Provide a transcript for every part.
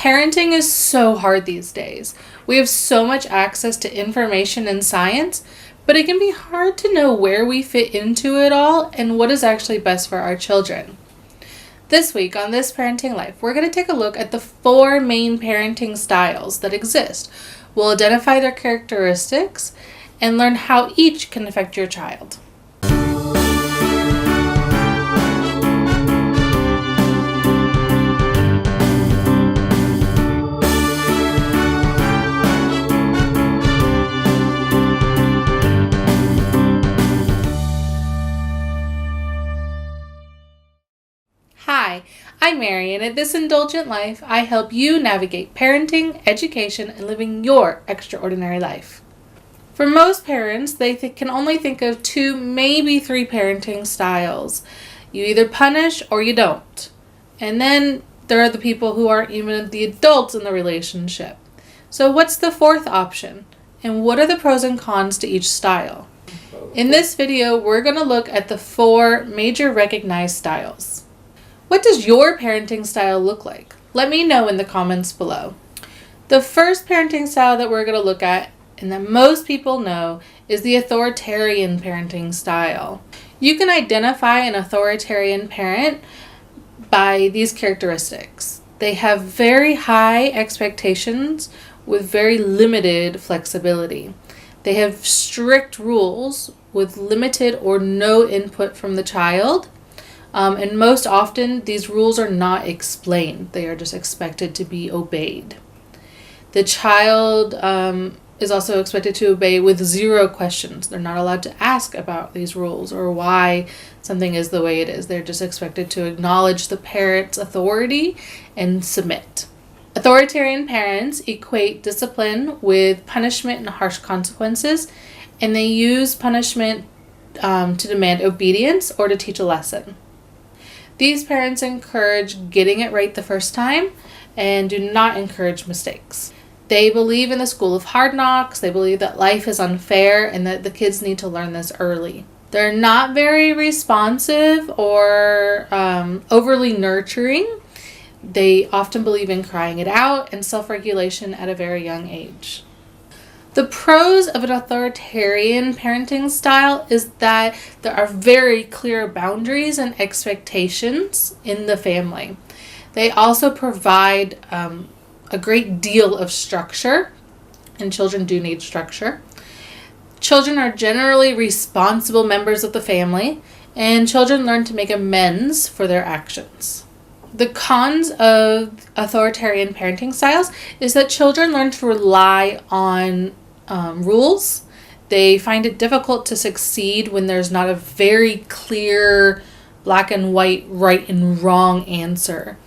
Parenting is so hard these days. We have so much access to information and science, but it can be hard to know where we fit into it all and what is actually best for our children. This week on This Parenting Life, we're going to take a look at the 4 main parenting styles that exist. We'll identify their characteristics and learn how each can affect your child. Hi, I'm Mary, and at This Indulgent Life, I help you navigate parenting, education, and living your extraordinary life. For most parents, they can only think of 2, maybe 3 parenting styles. You either punish or you don't. And then there are the people who aren't even the adults in the relationship. So what's the 4th option? And what are the pros and cons to each style? In this video, we're going to look at the 4 major recognized styles. What does your parenting style look like? Let me know in the comments below. The first parenting style that we're going to look at, and that most people know, is the authoritarian parenting style. You can identify an authoritarian parent by these characteristics. They have very high expectations with very limited flexibility. They have strict rules with limited or no input from the child. And most often, these rules are not explained. They are just expected to be obeyed. The child is also expected to obey with 0 questions. They're not allowed to ask about these rules or why something is the way it is. They're just expected to acknowledge the parent's authority and submit. Authoritarian parents equate discipline with punishment and harsh consequences, and they use punishment to demand obedience or to teach a lesson. These parents encourage getting it right the first time and do not encourage mistakes. They believe in the school of hard knocks. They believe that life is unfair and that the kids need to learn this early. They're not very responsive or overly nurturing. They often believe in crying it out and self-regulation at a very young age. The pros of an authoritarian parenting style is that there are very clear boundaries and expectations in the family. They also provide a great deal of structure, and children do need structure. Children are generally responsible members of the family, and children learn to make amends for their actions. The cons of authoritarian parenting styles is that children learn to rely on rules. They find it difficult to succeed when there's not a very clear black and white right and wrong answer.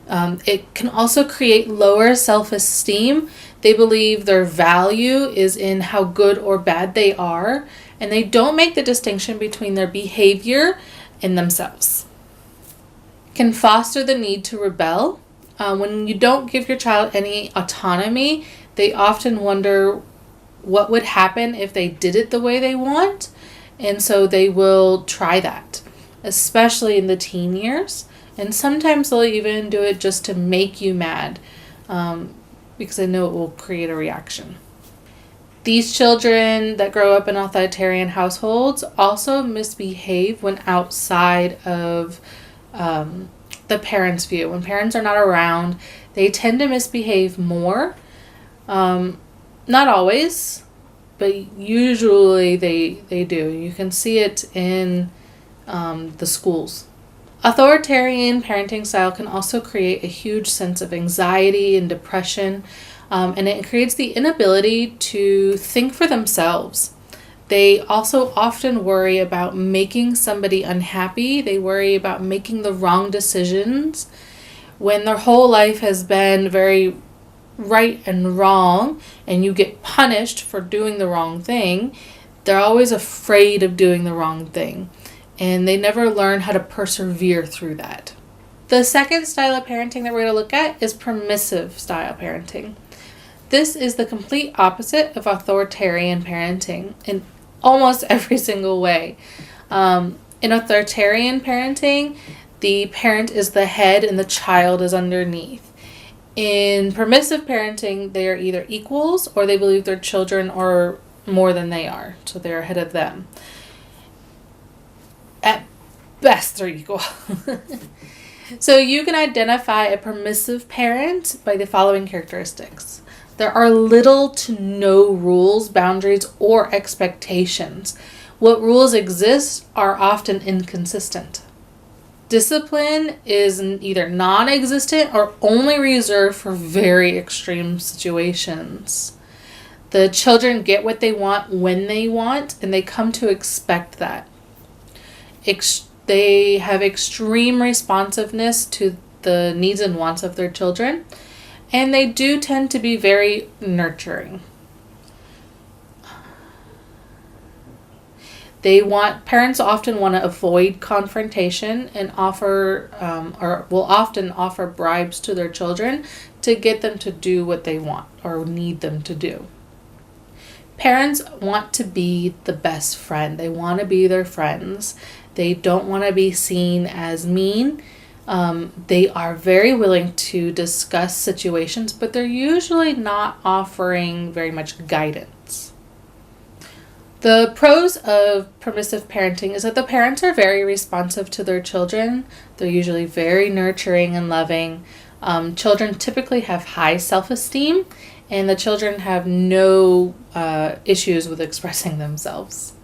It can also create lower self-esteem. They believe their value is in how good or bad they are, and they don't make the distinction between their behavior and themselves. Can foster the need to rebel. When you don't give your child any autonomy, they often wonder what would happen if they did it the way they want, and so they will try that, especially in the teen years, and sometimes they'll even do it just to make you mad, because they know it will create a reaction. These children that grow up in authoritarian households also misbehave when outside of the parents' view. When parents are not around, they tend to misbehave more. Not always, but usually they do. You can see it in the schools. Authoritarian parenting style can also create a huge sense of anxiety and depression, and it creates the inability to think for themselves. They also often worry about making somebody unhappy. They worry about making the wrong decisions when their whole life has been very right and wrong, and you get punished for doing the wrong thing. They're always afraid of doing the wrong thing, and they never learn how to persevere through that. The second style of parenting that we're going to look at is permissive style parenting. This is the complete opposite of authoritarian parenting in almost every single way. In authoritarian parenting, the parent is the head and the child is underneath. In permissive parenting, they are either equals or they believe their children are more than they are, so they're ahead of them. At best, they're equal. So you can identify a permissive parent by the following characteristics. There are little to no rules, boundaries, or expectations. What rules exist are often inconsistent. Discipline is either non-existent or only reserved for very extreme situations. The children get what they want when they want, and they come to expect that. They have extreme responsiveness to the needs and wants of their children, and they do tend to be very nurturing. Parents often want to avoid confrontation and will often offer bribes to their children to get them to do what they want or need them to do. Parents want to be the best friend. They want to be their friends. They don't want to be seen as mean. They are very willing to discuss situations, but they're usually not offering very much guidance. The pros of permissive parenting is that the parents are very responsive to their children. They're usually very nurturing and loving. Children typically have high self-esteem, and the children have no issues with expressing themselves.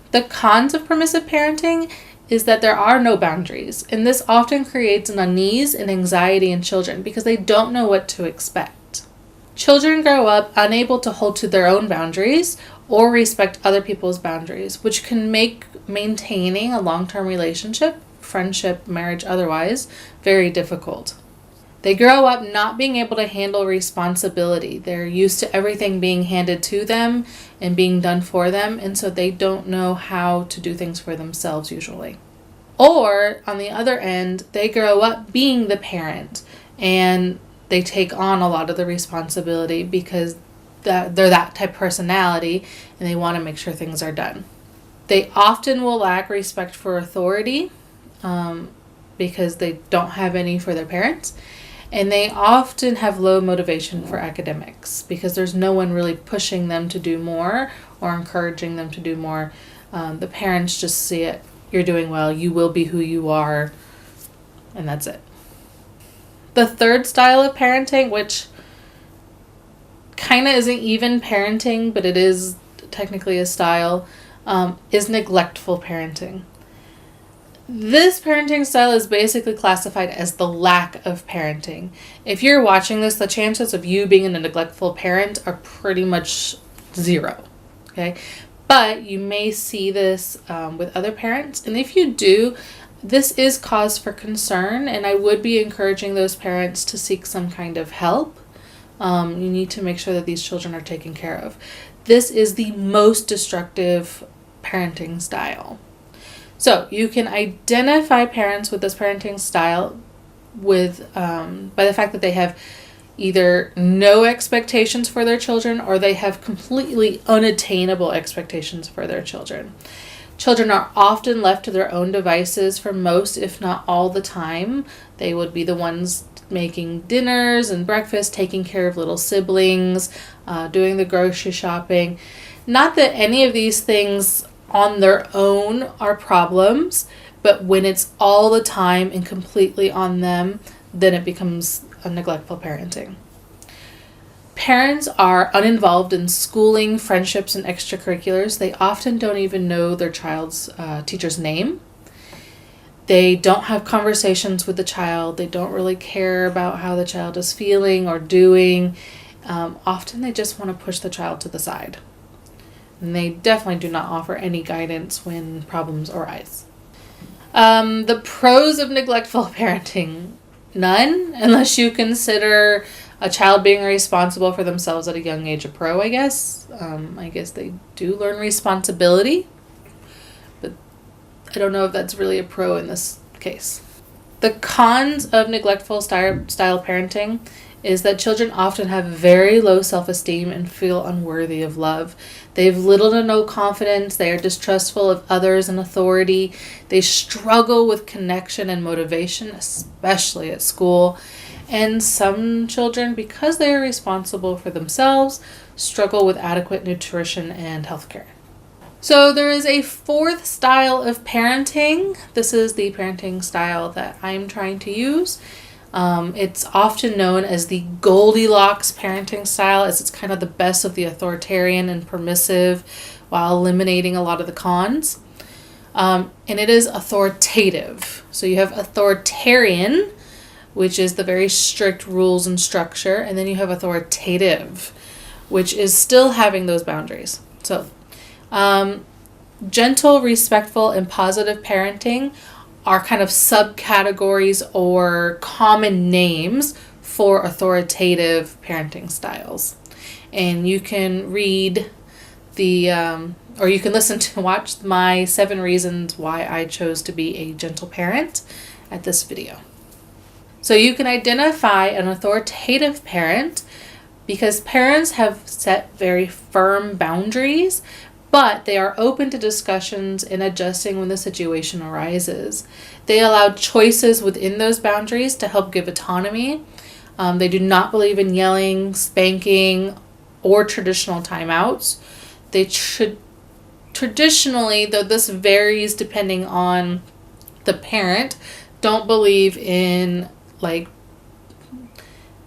The cons of permissive parenting is that there are no boundaries, and this often creates an unease and anxiety in children because they don't know what to expect. Children grow up unable to hold to their own boundaries or respect other people's boundaries, which can make maintaining a long-term relationship, friendship, marriage, otherwise, very difficult. They grow up not being able to handle responsibility. They're used to everything being handed to them and being done for them, and so they don't know how to do things for themselves usually. Or, on the other end, they grow up being the parent, and they take on a lot of the responsibility because they're that type of personality, and they want to make sure things are done. They often will lack respect for authority because they don't have any for their parents. And they often have low motivation for academics because there's no one really pushing them to do more or encouraging them to do more. The parents just see it. You're doing well. You will be who you are. And that's it. The third style of parenting, which kind of isn't even parenting, but it is technically a style, is neglectful parenting. This parenting style is basically classified as the lack of parenting. If you're watching this, the chances of you being a neglectful parent are pretty much zero. Okay? But you may see this with other parents. And if you do, this is cause for concern. And I would be encouraging those parents to seek some kind of help. You need to make sure that these children are taken care of. This is the most destructive parenting style. So you can identify parents with this parenting style by the fact that they have either no expectations for their children or they have completely unattainable expectations for their children. Children are often left to their own devices for most, if not all the time. They would be the ones making dinners and breakfast, taking care of little siblings, doing the grocery shopping. Not that any of these things on their own are problems, but when it's all the time and completely on them, then it becomes a neglectful parenting. Parents are uninvolved in schooling, friendships, and extracurriculars. They often don't even know their child's teacher's name. They don't have conversations with the child. They don't really care about how the child is feeling or doing. Often they just want to push the child to the side. And they definitely do not offer any guidance when problems arise. The pros of neglectful parenting. None, unless you consider a child being responsible for themselves at a young age a pro, I guess. I guess they do learn responsibility. But I don't know if that's really a pro in this case. The cons of neglectful style parenting is that children often have very low self-esteem and feel unworthy of love. They have little to no confidence. They are distrustful of others and authority. They struggle with connection and motivation, especially at school. And some children, because they are responsible for themselves, struggle with adequate nutrition and healthcare. So there is a fourth style of parenting. This is the parenting style that I'm trying to use. It's often known as the Goldilocks parenting style, as it's kind of the best of the authoritarian and permissive while eliminating a lot of the cons. And it is authoritative. So you have authoritarian, which is the very strict rules and structure, and then you have authoritative, which is still having those boundaries. So gentle, respectful, and positive parenting are kind of subcategories or common names for authoritative parenting styles. And you can read or you can listen to watch my 7 reasons why I chose to be a gentle parent at this video. So you can identify an authoritative parent because parents have set very firm boundaries, but they are open to discussions and adjusting when the situation arises. They allow choices within those boundaries to help give autonomy. They do not believe in yelling, spanking, or traditional timeouts. They traditionally, though this varies depending on the parent, don't believe in like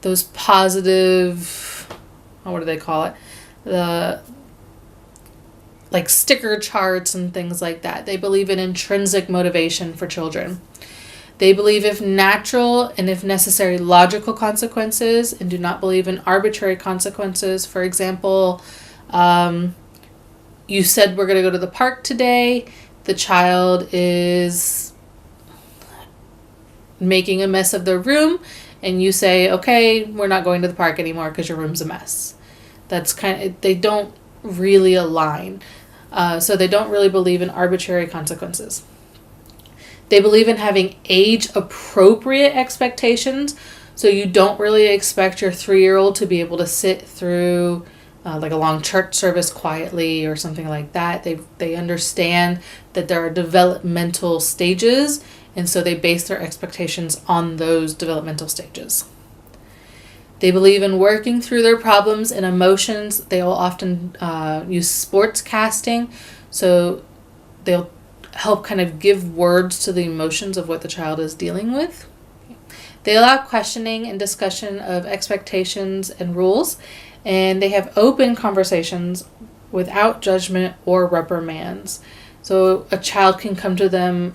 those positive, what do they call it? The like sticker charts and things like that. They believe in intrinsic motivation for children. They believe in natural and, if necessary, logical consequences and do not believe in arbitrary consequences. For example, you said we're going to go to the park today. The child is making a mess of their room and you say, okay, we're not going to the park anymore because your room's a mess. That's they don't really align. So they don't really believe in arbitrary consequences. They believe in having age-appropriate expectations. So you don't really expect your 3-year-old to be able to sit through like a long church service quietly or something like that. They understand that there are developmental stages, and so they base their expectations on those developmental stages. They believe in working through their problems and emotions. They will often use sports casting. So they'll help kind of give words to the emotions of what the child is dealing with. They allow questioning and discussion of expectations and rules. And they have open conversations without judgment or reprimands. So a child can come to them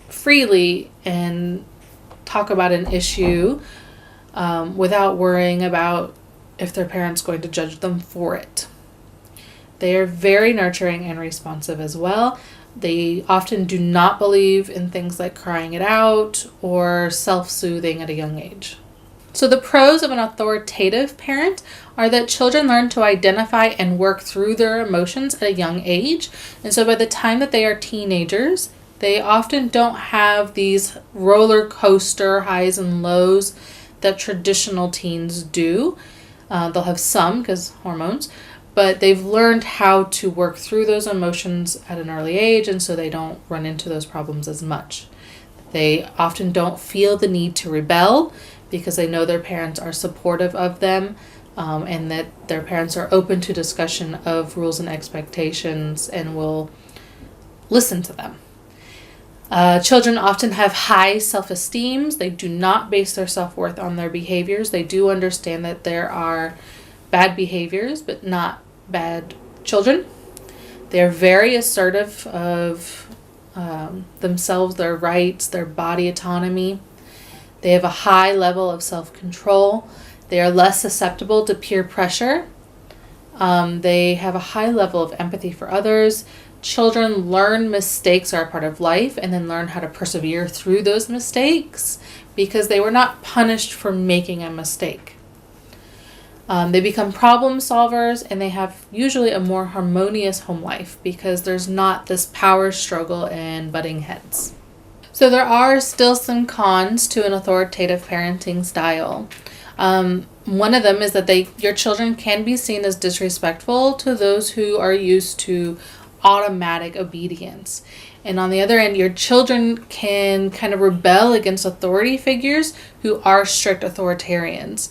freely and talk about an issue without worrying about if their parent's going to judge them for it. They are very nurturing and responsive as well. They often do not believe in things like crying it out or self-soothing at a young age. So the pros of an authoritative parent are that children learn to identify and work through their emotions at a young age. And so by the time that they are teenagers, they often don't have these roller coaster highs and lows that traditional teens do. They'll have some because hormones, but they've learned how to work through those emotions at an early age, and so they don't run into those problems as much. They often don't feel the need to rebel because they know their parents are supportive of them, and that their parents are open to discussion of rules and expectations and will listen to them. Children often have high self-esteem. They do not base their self-worth on their behaviors. They do understand that there are bad behaviors, but not bad children. They're very assertive of themselves, their rights, their body autonomy. They have a high level of self-control. They are less susceptible to peer pressure. They have a high level of empathy for others. Children learn mistakes are a part of life and then learn how to persevere through those mistakes because they were not punished for making a mistake. They become problem solvers and they have usually a more harmonious home life because there's not this power struggle and butting heads. So there are still some cons to an authoritative parenting style. One of them is that your children can be seen as disrespectful to those who are used to automatic obedience. And on the other end, your children can kind of rebel against authority figures who are strict authoritarians.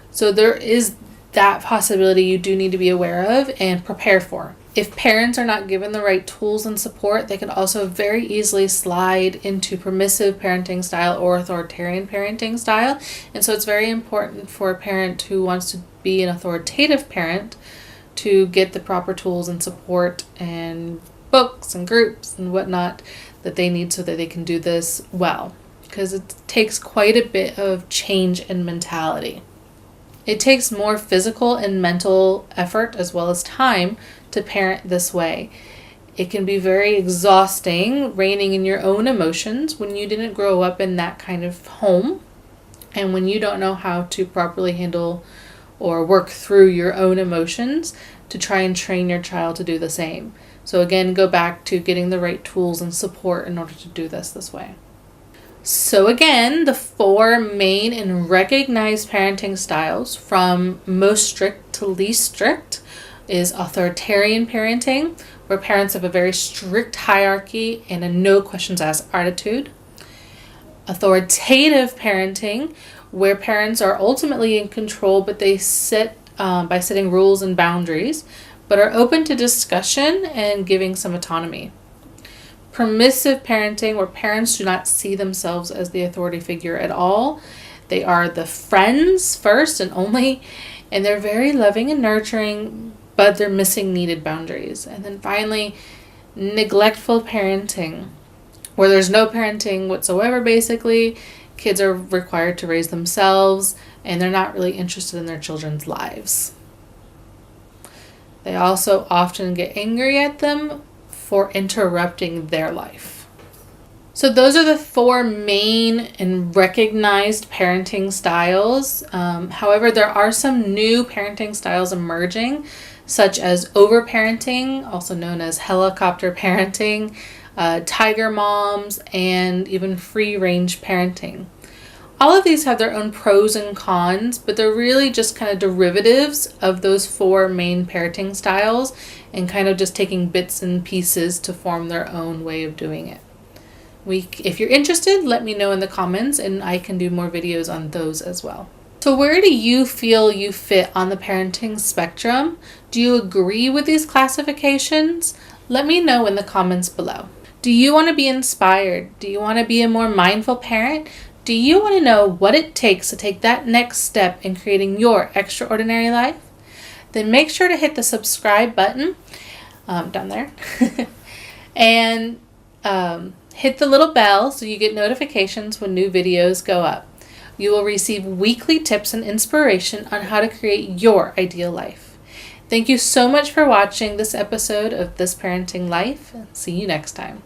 So there is that possibility you do need to be aware of and prepare for. If parents are not given the right tools and support, they can also very easily slide into permissive parenting style or authoritarian parenting style. And so it's very important for a parent who wants to be an authoritative parent to get the proper tools and support and books and groups and whatnot that they need so that they can do this well. Because it takes quite a bit of change in mentality. It takes more physical and mental effort as well as time to parent this way. It can be very exhausting reining in your own emotions when you didn't grow up in that kind of home and when you don't know how to properly handle or work through your own emotions to try and train your child to do the same. So again, go back to getting the right tools and support in order to do this way. So again, the 4 main and recognized parenting styles from most strict to least strict is authoritarian parenting, where parents have a very strict hierarchy and a no questions asked attitude. Authoritative parenting, where parents are ultimately in control, but they sit by setting rules and boundaries, but are open to discussion and giving some autonomy. Permissive parenting, where parents do not see themselves as the authority figure at all. They are the friends first and only, and they're very loving and nurturing, but they're missing needed boundaries. And then finally, neglectful parenting, where there's no parenting whatsoever, basically. Kids are required to raise themselves, and they're not really interested in their children's lives. They also often get angry at them for interrupting their life. So those are the 4 main and recognized parenting styles. However, there are some new parenting styles emerging, such as overparenting, also known as helicopter parenting, tiger moms, and even free-range parenting. All of these have their own pros and cons, but they're really just kind of derivatives of those 4 main parenting styles and kind of just taking bits and pieces to form their own way of doing it. If you're interested, let me know in the comments and I can do more videos on those as well. So where do you feel you fit on the parenting spectrum? Do you agree with these classifications? Let me know in the comments below. Do you want to be inspired? Do you want to be a more mindful parent? Do you want to know what it takes to take that next step in creating your extraordinary life? Then make sure to hit the subscribe button down there and hit the little bell so you get notifications when new videos go up. You will receive weekly tips and inspiration on how to create your ideal life. Thank you so much for watching this episode of This Parenting Life. See you next time.